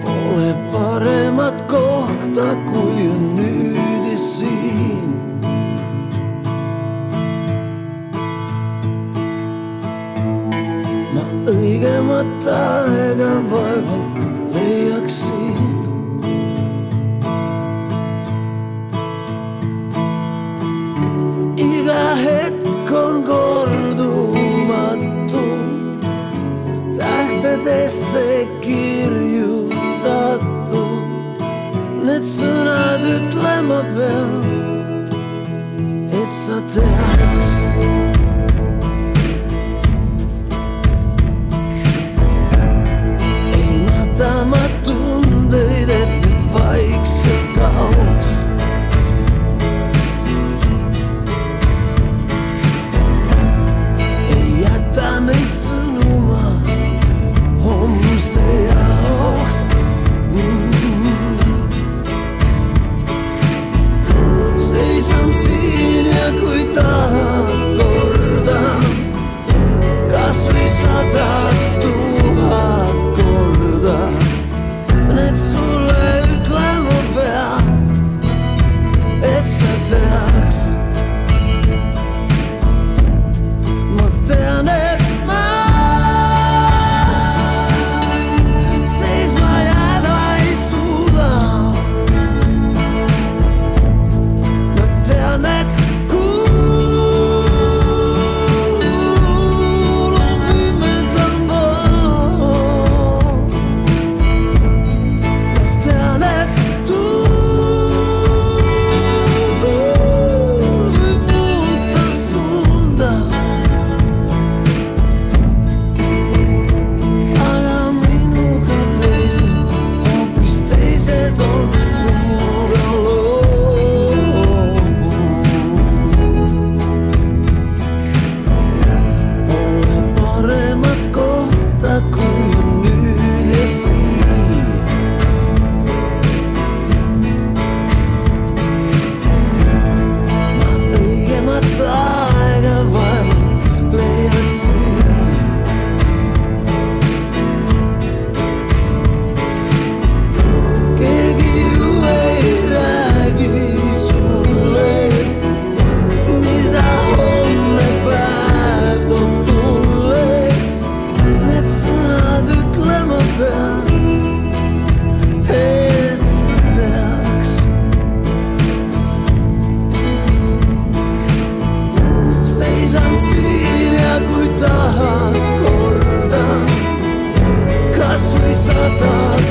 Pole paremat kohta kui nüüd ja siin. Ma õigemat aega vaevalt leiaksin. Iga hetk on kordumatu, tähtedesse kirjutatud. Need sõnad ütlema pean, et sa teaks. Ei mata ma tundeid, et nüüd vaikselt kaoks. Ei jäta neid sõnuma homse jaoks. Seisan siin ja kui tahad kordan kas või 100 000 korda. Need sulle ütlema pean, et sa teaks. Ma tean, et ma seisma jääda ei suuda. Ma tean, et kuul on pimedam pool. Ma tean, et tuul võib muuta suunda. Aga minuga teised, hoopis teised on minuga lood. Pole paremat kohta kui nüüd ja siin. Ma õigemat aega vaevalt leiaksin. Keegi ju ei räägi sulle, mida homne päev toob tulles. Need sõnad ütlema pean, et sa teaks. Seisan siin ja kui tahad kordan kas või 100